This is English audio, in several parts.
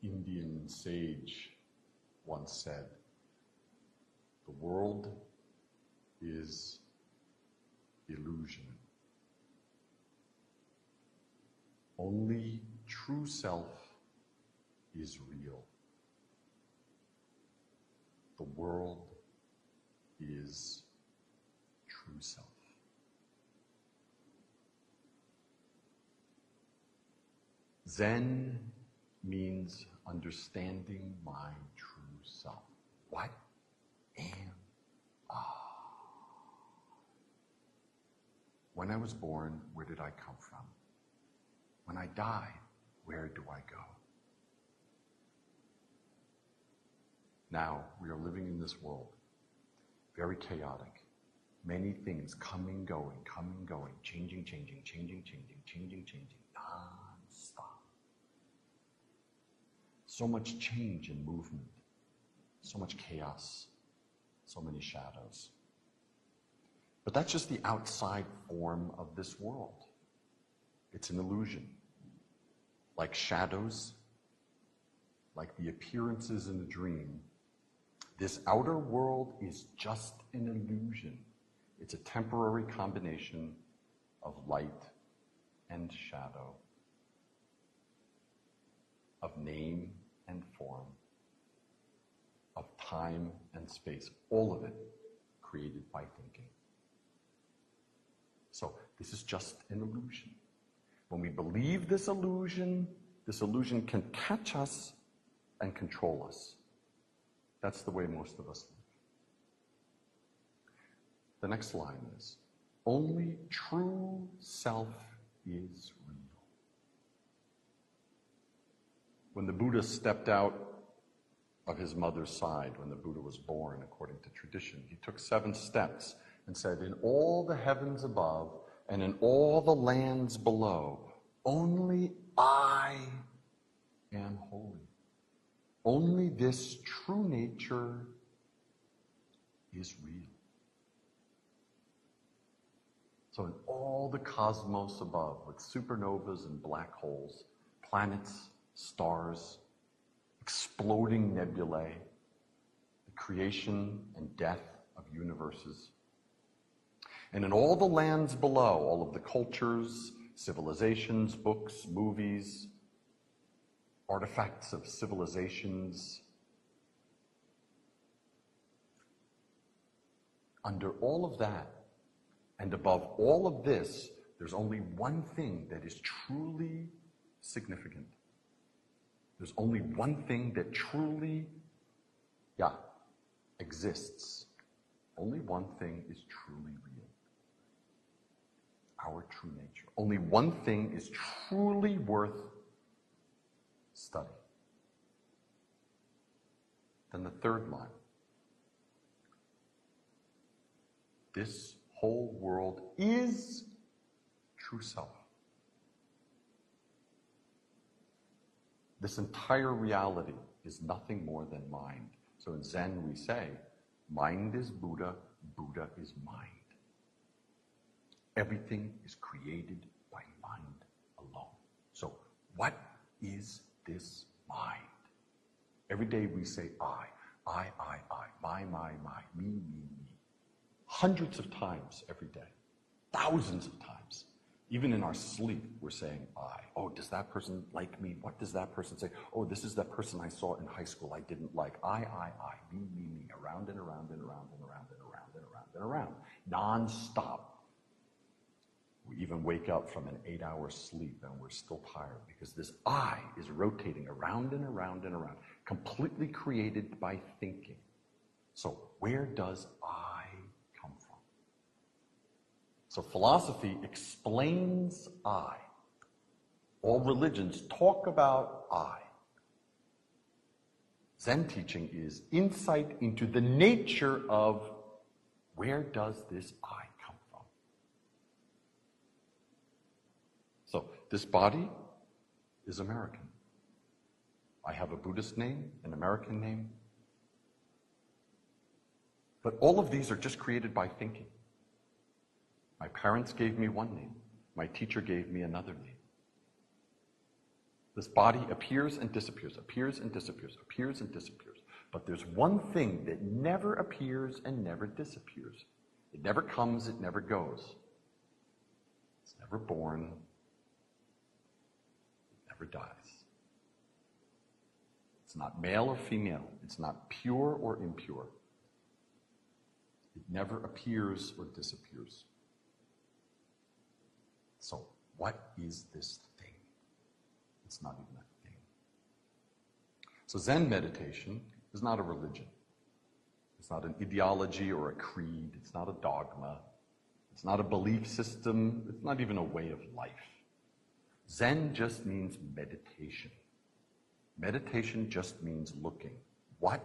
Indian sage once said, "The world is illusion. Only true self is real. The world is true self." Zen means understanding my true self. What am I? When I was born, where did I come from? When I die, where do I go? Now, we are living in this world, very chaotic. Many things coming, going, changing, non-stop. So much change and movement, so much chaos, so many shadows. But that's just the outside form of this world. It's an illusion. Like shadows, like the appearances in a dream, this outer world is just an illusion. It's a temporary combination of light and shadow, of name and form, of time and space, all of it created by thinking. So this is just an illusion. When we believe this illusion can catch us and control us. That's the way most of us live. The next line is, only true self is real. When the Buddha stepped out of his mother's side, when the Buddha was born, according to tradition, he took 7 steps and said, in all the heavens above and in all the lands below, only I am holy. Only this true nature is real. So in all the cosmos above, with supernovas and black holes, planets, stars, exploding nebulae, the creation and death of universes, and in all the lands below, all of the cultures, civilizations, books, movies, artifacts of civilizations, under all of that, and above all of this, there's only one thing that is truly significant. There's only one thing that truly, exists. Only one thing is truly real. Our true nature. Only one thing is truly worth study. Then the third line. This whole world is true self. This entire reality is nothing more than mind. So in Zen we say, mind is Buddha, Buddha is mind. Everything is created by mind alone. So what is this mind? Every day we say I, my, me. Hundreds of times every day, thousands of times. Even in our sleep, we're saying I. Oh, does that person like me? What does that person say? Oh, this is that person I saw in high school I didn't like. I, me, around and around and around and around and around and around and around, non-stop. We even wake up from an 8-hour sleep and we're still tired because this I is rotating around and around and around, completely created by thinking. So where does I come from? So philosophy explains I. All religions talk about I. Zen teaching is insight into the nature of where does this I come from? So this body is American. I have a Buddhist name, an American name. But all of these are just created by thinking. My parents gave me one name. My teacher gave me another name. This body appears and disappears, appears and disappears, appears and disappears. But there's one thing that never appears and never disappears. It never comes, it never goes. It's never born, it never dies. It's not male or female. It's not pure or impure. It never appears or disappears. So, what is this thing? It's not even a thing. So Zen meditation is not a religion. It's not an ideology or a creed. It's not a dogma. It's not a belief system. It's not even a way of life. Zen just means meditation. Meditation just means looking. What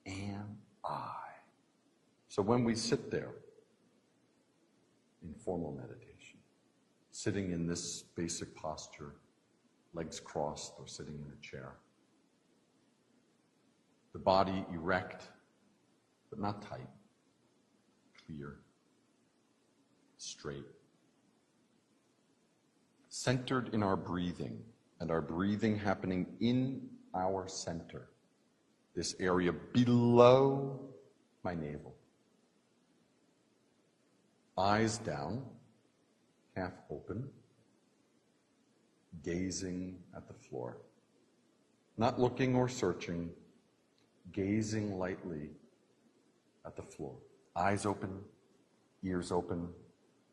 am I? So when we sit there in formal meditation, sitting in this basic posture, legs crossed or sitting in a chair, the body erect, but not tight, clear, straight, centered in our breathing, and our breathing happening in our center, this area below my navel. Eyes down, half open, gazing at the floor. Not looking or searching, gazing lightly at the floor. Eyes open, ears open,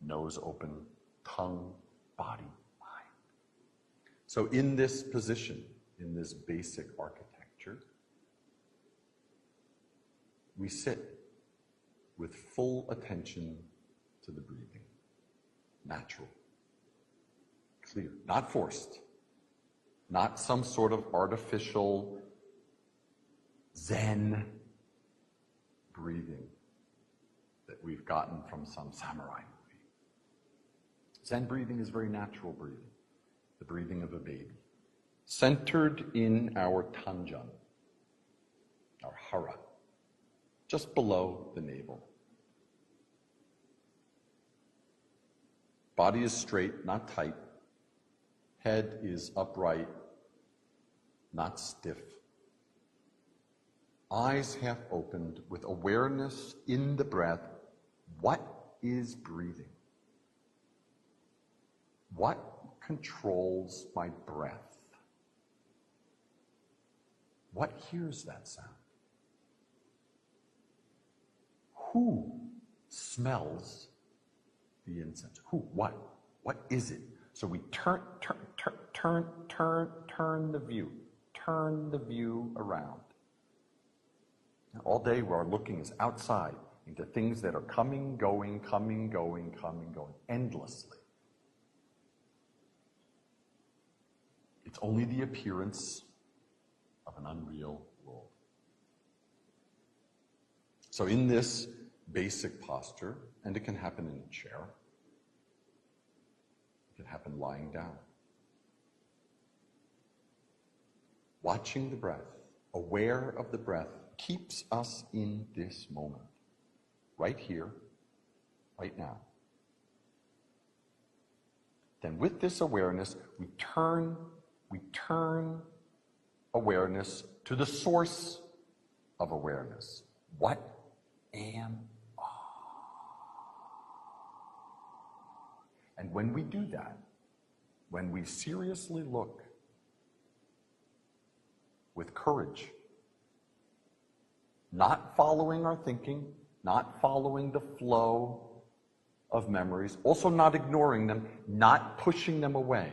nose open, tongue, body, mind. So in this position, in this basic architecture, we sit with full attention to the breathing. Natural. Clear. Not forced. Not some sort of artificial Zen breathing that we've gotten from some samurai movie. Zen breathing is very natural breathing. The breathing of a baby. Centered in our tanjan, our hara, just below the navel. Body is straight, not tight. Head is upright, not stiff. Eyes half opened with awareness in the breath. What is breathing? What controls my breath? What hears that sound? Who smells the incense? Who? What? What is it? So we turn the view. Turn the view around. And all day our looking is outside into things that are coming, going, endlessly. It's only the appearance of an unreal world. So in this basic posture, and it can happen in a chair, it can happen lying down. Watching the breath, aware of the breath, keeps us in this moment, right here, right now. Then with this awareness, we turn awareness to the source of awareness. What am I? And when we do that, when we seriously look with courage, not following our thinking, not following the flow of memories, also not ignoring them, not pushing them away.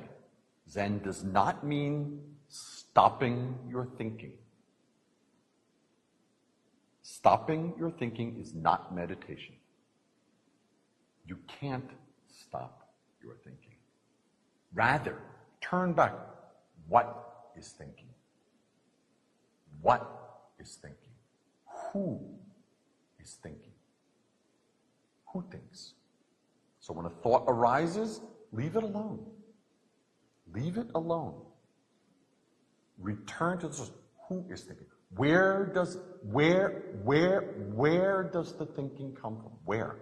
Zen does not mean stopping your thinking. Stopping your thinking is not meditation. You can't stop your thinking. Rather, turn back. What is thinking? What is thinking? Who is thinking? Who thinks? So when a thought arises, leave it alone. Leave it alone. Return to the source. Who is thinking? Where does the thinking come from? Where?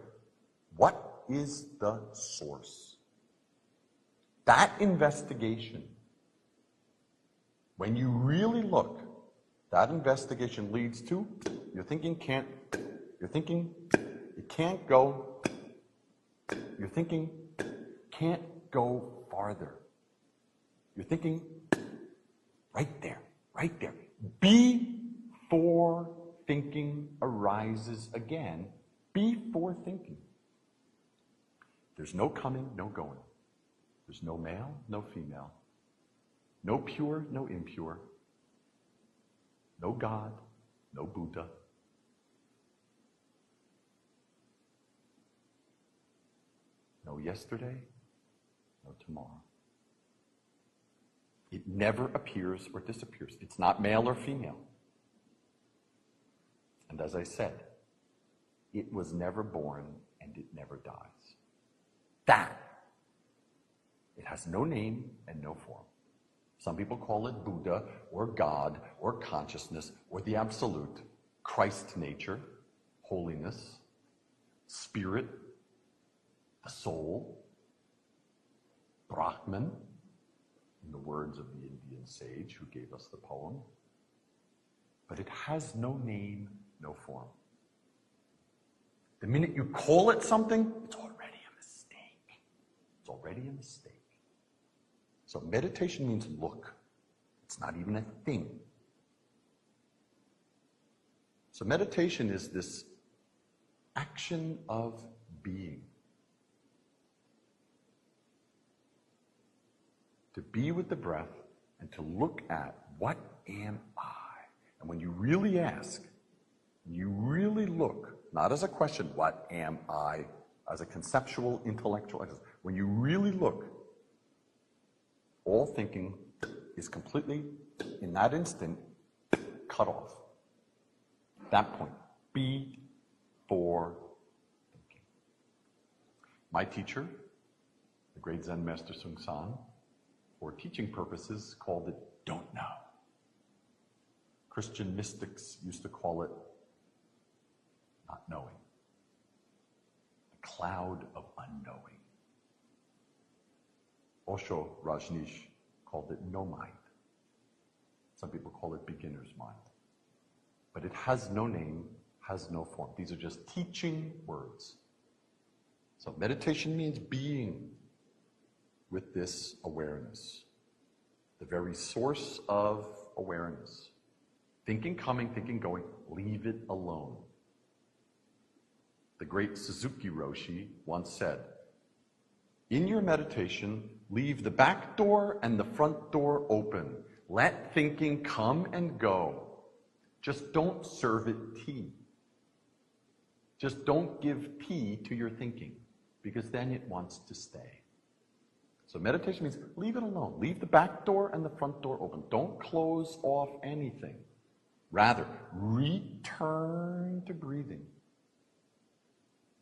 What is the source? That investigation When you really look, that investigation leads to your thinking it can't go, your thinking can't go farther. You're thinking right there. Before thinking arises again, before thinking. There's no coming, no going. There's no male, no female. No pure, no impure. No God, no Buddha. No yesterday, no tomorrow. It never appears or disappears. It's not male or female. And as I said, it was never born and it never dies. That, it has no name and no form. Some people call it Buddha or God or consciousness or the absolute, Christ nature, holiness, spirit, the soul, Brahman, in the words of the Indian sage who gave us the poem. But it has no name, no form. The minute you call it something, it's already a mistake. It's already a mistake. So meditation means look. It's not even a thing. So meditation is this action of being. To be with the breath and to look at, what am I? And when you really ask, you really look, not as a question, what am I, as a conceptual, intellectual exercise. When you really look, all thinking is completely, in that instant, cut off. At that point, before thinking. My teacher, the great Zen master Sung San, for teaching purposes, called it don't know. Christian mystics used to call it not knowing. The cloud of unknowing. Osho Rajneesh called it no mind. Some people call it beginner's mind. But it has no name, has no form. These are just teaching words. So meditation means being with this awareness, the very source of awareness. Thinking coming, thinking going, leave it alone. The great Suzuki Roshi once said, in your meditation, leave the back door and the front door open. Let thinking come and go. Just don't serve it tea. Just don't give tea to your thinking, because then it wants to stay. So meditation means leave it alone. Leave the back door and the front door open. Don't close off anything. Rather, return to breathing.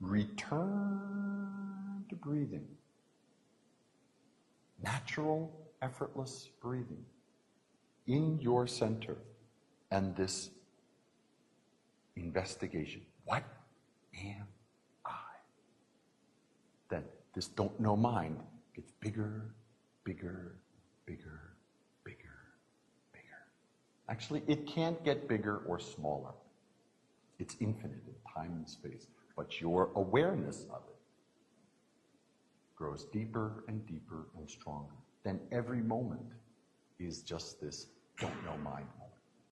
Return to breathing. Natural, effortless breathing in your center. And this investigation. What am I? Then this don't know mind gets bigger, bigger, bigger, bigger, bigger. Actually, it can't get bigger or smaller. It's infinite in time and space. But your awareness of it grows deeper and deeper and stronger. Then every moment is just this don't know mind moment.